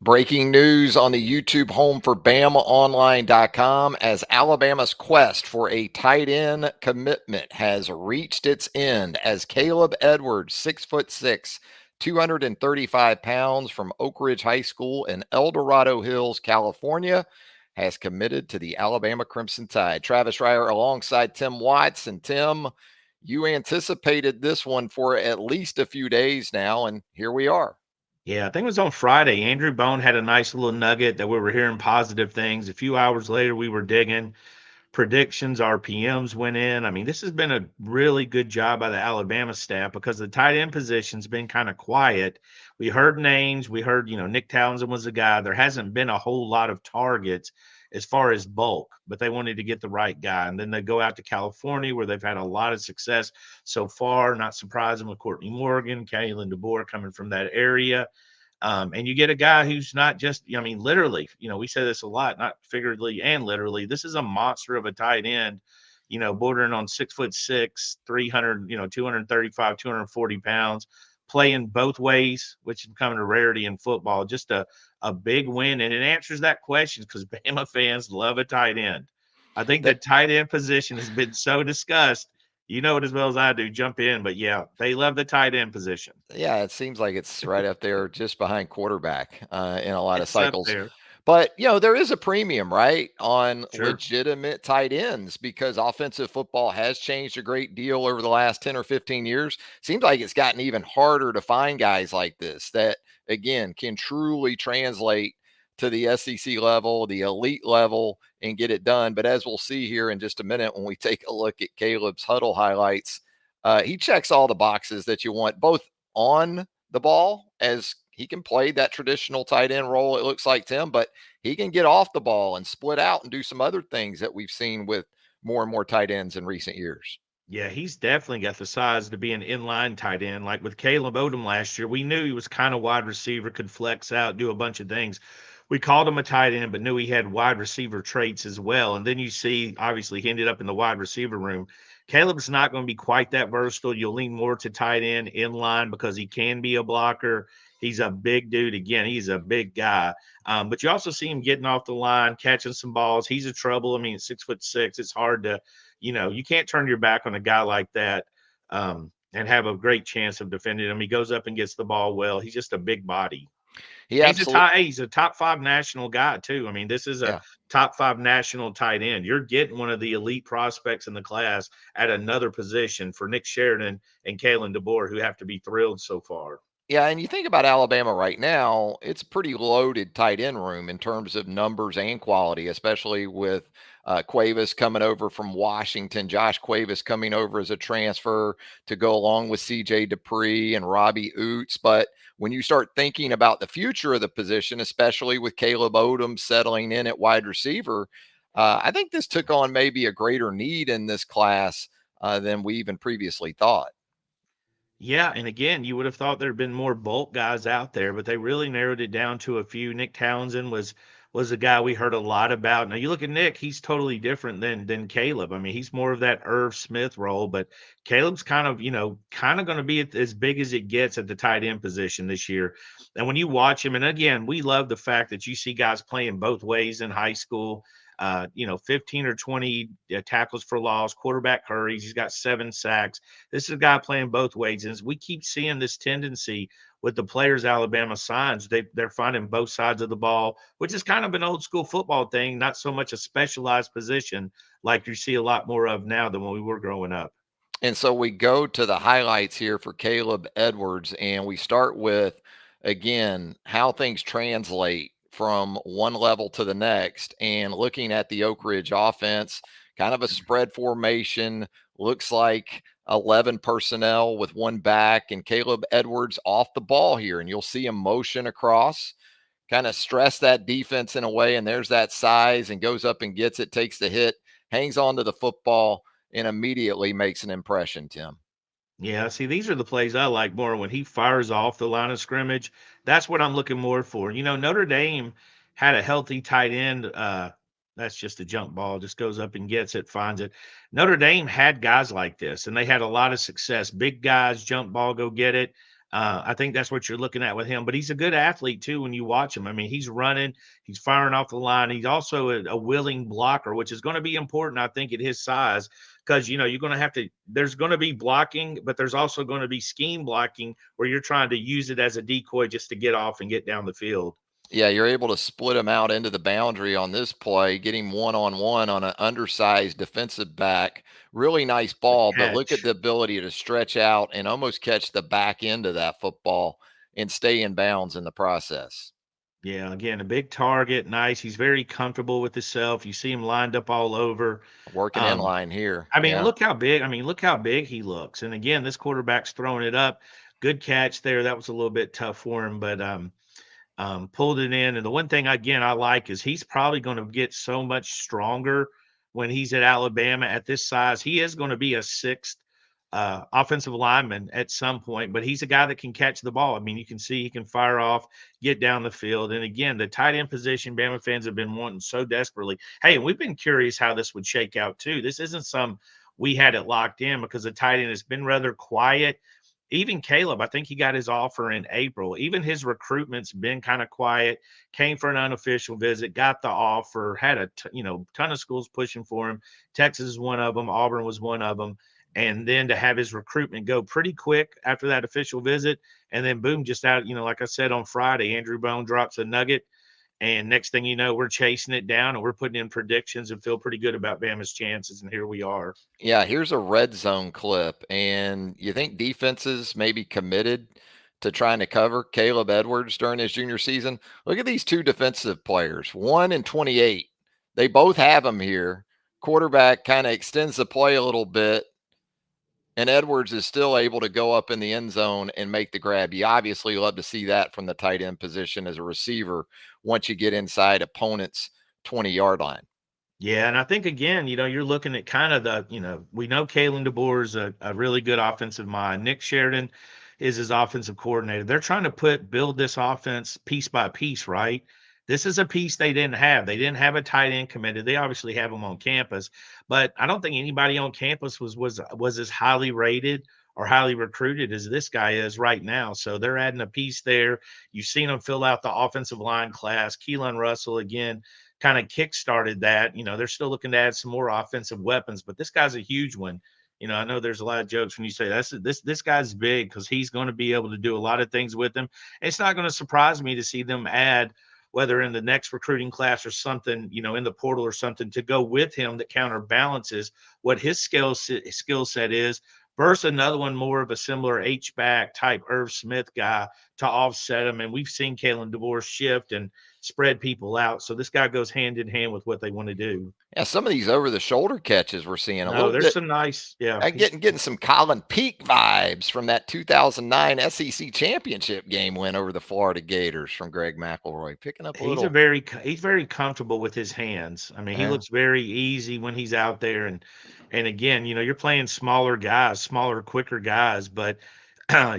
Breaking news on the YouTube home for BamaOnline.com as Alabama's quest for a tight end commitment has reached its end as Kaleb Edwards, 6'6", 235 pounds from Oak Ridge High School in El Dorado Hills, California, has committed to the Alabama Crimson Tide. Travis Reier alongside Tim Watts. And Tim, you anticipated this one for at least a few days now, and here we are. Yeah, I think it was on Friday. Andrew Bone had a nice little nugget that we were hearing positive things. A few hours later, we were digging predictions, RPMs went in. I mean, this has been a really good job by the Alabama staff because the tight end position's been kind of quiet. We heard names. We heard, Nick Townsend was the guy. There hasn't been a whole lot of targets as far as bulk, but they wanted to get the right guy. And then they go out to California where they've had a lot of success so far. Not surprising with Courtney Morgan, Kalen DeBoer coming from that area. And you get a guy who's not just, I mean, literally, we say this a lot, not figuratively and literally. This is a monster of a tight end, bordering on 6'6", 300, 235, 240 pounds, playing both ways, which is becoming a rarity in football. Just a big win. And it answers that question because Bama fans love a tight end. I think the That tight end position has been so discussed. You know it as well as I do. Jump in. But yeah, they love the tight end position. Yeah, it seems like it's right up there just behind quarterback, in a lot of It's up cycles. there. But, there is a premium, right, on Sure. legitimate tight ends because offensive football has changed a great deal over the last 10 or 15 years. Seems like it's gotten even harder to find guys like this that, again, can truly translate to the SEC level, the elite level, and get it done. But as we'll see here in just a minute when we take a look at Caleb's huddle highlights, he checks all the boxes that you want, both on the ball as he can play that traditional tight end role, it looks like, Tim, but he can get off the ball and split out and do some other things that we've seen with more and more tight ends in recent years. Yeah, he's definitely got the size to be an inline tight end. Like with Caleb Odom last year, we knew he was kind of wide receiver, could flex out, do a bunch of things. We called him a tight end, but knew he had wide receiver traits as well. And then you see, obviously, he ended up in the wide receiver room. Caleb's not going to be quite that versatile. You'll lean more to tight end inline because he can be a blocker. He's a big dude. Again, he's a big guy. But you also see him getting off the line, catching some balls. He's a trouble. I mean, 6'6". It's hard to you can't turn your back on a guy like that and have a great chance of defending him. He goes up and gets the ball well. He's just a big body. He He's a absolutely, top. He's a top five national guy too. I mean, this is a yeah. top five national tight end. You're getting one of the elite prospects in the class at another position for Nick Sheridan and Kalen DeBoer, who have to be thrilled so far. Yeah, and you think about Alabama right now, it's a pretty loaded tight end room in terms of numbers and quality, especially with Cuevas coming over from Washington, Josh Cuevas coming over as a transfer to go along with CJ Dupree and Robbie Oots. But when you start thinking about the future of the position, especially with Caleb Odom settling in at wide receiver, I think this took on maybe a greater need in this class than we even previously thought. Yeah, and again, you would have thought there'd been more bulk guys out there, but they really narrowed it down to a few. Nick Townsend was a guy we heard a lot about. Now you look at Nick, he's totally different than Caleb. I mean, he's more of that Irv Smith role, but Caleb's kind of, kind of going to be as big as it gets at the tight end position this year. And when you watch him, and again, we love the fact that you see guys playing both ways in high school. 15 or 20 tackles for loss, quarterback hurries. He's got 7 sacks. This is a guy playing both ways. And as we keep seeing this tendency with the players Alabama signs, they're finding both sides of the ball, which is kind of an old school football thing, not so much a specialized position like you see a lot more of now than when we were growing up. And so we go to the highlights here for Kaleb Edwards, and we start with, again, how things translate from one level to the next. And looking at the Oak Ridge offense, kind of a spread formation, looks like 11 personnel with one back, and Kaleb Edwards off the ball here. And you'll see him motion across, kind of stress that defense in a way. And there's that size and goes up and gets it, takes the hit, hangs on to the football, and immediately makes an impression, Tim. Yeah, see, these are the plays I like more when he fires off the line of scrimmage. That's what I'm looking more for. Notre Dame had a healthy tight end. That's just a jump ball, just goes up and gets it, finds it. Notre Dame had guys like this, and they had a lot of success. Big guys, jump ball, go get it. I think that's what you're looking at with him, but he's a good athlete too when you watch him. I mean, he's running, he's firing off the line. He's also a willing blocker, which is going to be important, I think, at his size, because you're going to have to. There's going to be blocking, but there's also going to be scheme blocking where you're trying to use it as a decoy just to get off and get down the field. Yeah, you're able to split him out into the boundary on this play, get him one on an undersized defensive back. Really nice The ball, but look at catch. the ability to stretch out and almost catch the back end of that football and stay in bounds in the process. Yeah, again, a big target. Nice. He's very comfortable with himself. You see him lined up all over. Working in Um, line here. I mean, Yeah. look how big. I mean, look how big he looks. And again, this quarterback's throwing it up. Good catch there. That was a little bit tough for him, but pulled it in. And the one thing again I like is he's probably going to get so much stronger when he's at Alabama at this size. He is going to be a sixth offensive lineman at some point, but he's a guy that can catch the ball. I mean, you can see he can fire off, get down the field. And again, the tight end position, Bama fans have been wanting so desperately. Hey, and we've been curious how this would shake out too. This isn't some we had it locked in because the tight end has been rather quiet. Even Kaleb, I think he got his offer in April. Even his recruitment's been kind of quiet. Came for an unofficial visit, got the offer, had a ton of schools pushing for him. Texas is one of them. Auburn was one of them. And then to have his recruitment go pretty quick after that official visit, and then boom, just out, like I said on Friday, Andrew Bone drops a nugget, and next thing you know, we're chasing it down and we're putting in predictions and feel pretty good about Bama's chances. And here we are. Yeah, here's a red zone clip. And you think defenses may be committed to trying to cover Kaleb Edwards during his junior season? Look at these two defensive players, 1 and 28. They both have him here. Quarterback kind of extends the play a little bit, and Edwards is still able to go up in the end zone and make the grab. You obviously love to see that from the tight end position as a receiver once you get inside opponent's 20-yard line. Yeah, and I think again, you're looking at kind of we know Kalen DeBoer is a really good offensive mind. Nick Sheridan is his offensive coordinator. They're trying to build this offense piece by piece, right? This is a piece they didn't have. They didn't have a tight end committed. They obviously have them on campus, but I don't think anybody on campus was as highly rated or highly recruited as this guy is right now. So they're adding a piece there. You've seen them fill out the offensive line class. Keelan Russell again kind of kick-started that. They're still looking to add some more offensive weapons, but this guy's a huge one. I know there's a lot of jokes when you say this guy's big because he's going to be able to do a lot of things with him. And it's not going to surprise me to see them add, whether in the next recruiting class or something, in the portal or something, to go with him that counterbalances what his skill set is versus another one more of a similar H-back type Irv Smith guy to offset him. And we've seen Kalen DeBoer shift and spread people out. So this guy goes hand in hand with what they want to do. Yeah, some of these over the shoulder catches we're seeing a No, little there's bit. some nice, yeah. I'm getting some Colin Peak vibes from that 2009 SEC championship game win over the Florida Gators from Greg McElroy, picking up a little. He's very comfortable with his hands. I mean, he Yeah. looks very easy when he's out there, and again, you're playing smaller guys, smaller, quicker guys, but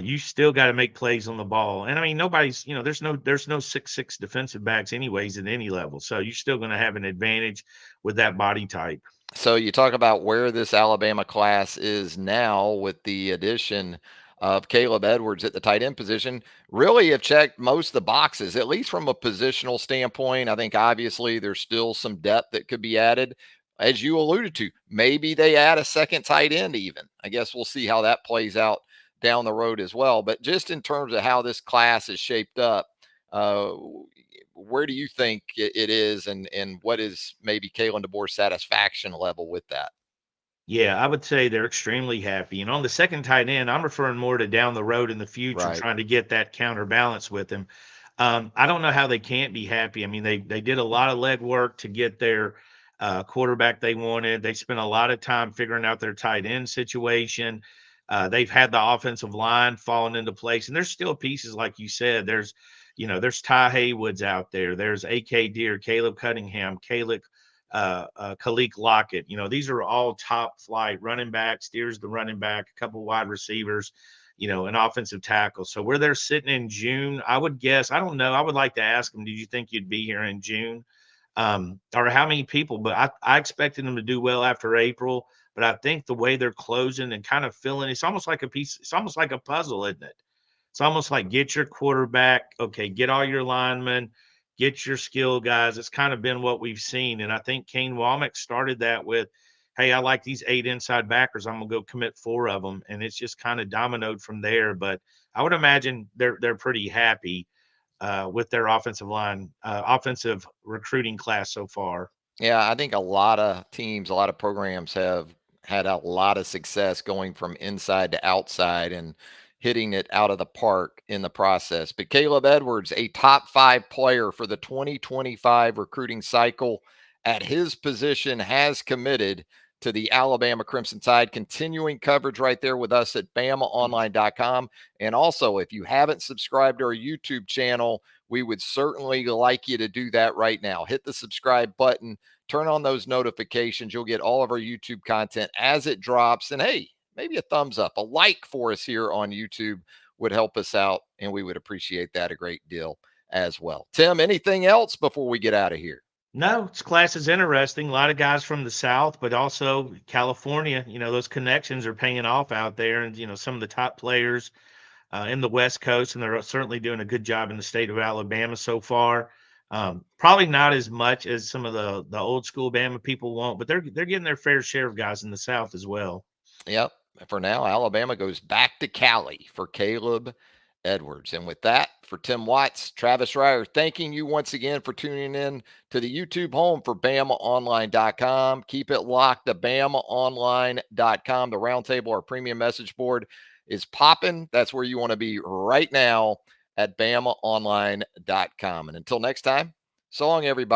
you still got to make plays on the ball. And I mean, nobody's, there's no 6'6" defensive backs anyways at any level. So you're still going to have an advantage with that body type. So you talk about where this Alabama class is now with the addition of Kaleb Edwards at the tight end position. Really have checked most of the boxes, at least from a positional standpoint. I think obviously there's still some depth that could be added. As you alluded to, maybe they add a second tight end even. I guess we'll see how that plays out down the road as well. But just in terms of how this class is shaped up, uh, where do you think it is, and what is maybe Kalen DeBoer's satisfaction level with that? Yeah, I would say they're extremely happy. And on the second tight end, I'm referring more to down the road in the future, Right. trying to get that counterbalance with him. I don't know how they can't be happy. I mean, they did a lot of legwork to get their quarterback they wanted. They spent a lot of time figuring out their tight end situation. They've had the offensive line falling into place, and there's still pieces like you said. There's Ty Haywoods out there. There's A.K. Deer, Caleb Cunningham, Kalik Lockett. These are all top flight running backs. Steers the running back, a couple wide receivers, an offensive tackle. So where they're sitting in June, I would guess. I don't know. I would like to ask them. Did you think you'd be here in June? Or how many people? But I expected them to do well after April. But I think the way they're closing and kind of filling, it's almost like a piece. It's almost like a puzzle, isn't it? It's almost like get your quarterback, okay, get all your linemen, get your skill guys. It's kind of been what we've seen. And I think Kane Womack started that with, hey, I like these 8 inside backers. I'm gonna go commit 4 of them. And it's just kind of dominoed from there. But I would imagine they're pretty happy with their offensive line, offensive recruiting class so far. Yeah, I think a lot of teams, a lot of programs have had a lot of success going from inside to outside and hitting it out of the park in the process. But Kaleb Edwards, a top 5 player for the 2025 recruiting cycle at his position, has committed to the Alabama Crimson Tide. Continuing coverage right there with us at BamaOnline.com. And also, if you haven't subscribed to our YouTube channel, we would certainly like you to do that right now. Hit the subscribe button, turn on those notifications. You'll get all of our YouTube content as it drops. And hey, maybe a thumbs up, a like for us here on YouTube would help us out. And we would appreciate that a great deal as well. Tim, anything else before we get out of here? No, this class is interesting. A lot of guys from the South, but also California. Those connections are paying off out there, and some of the top players in the West Coast, and they're certainly doing a good job in the state of Alabama so far. Probably not as much as some of the old school Bama people want, but they're getting their fair share of guys in the South as well. Yep. For now, Alabama goes back to Cali for Kaleb Edwards. And with that, for Tim Watts, Travis Reier, thanking you once again for tuning in to the YouTube home for BamaOnline.com. Keep it locked to BamaOnline.com. The roundtable, our premium message board, is popping. That's where you want to be right now at BamaOnline.com. And until next time, so long, everybody.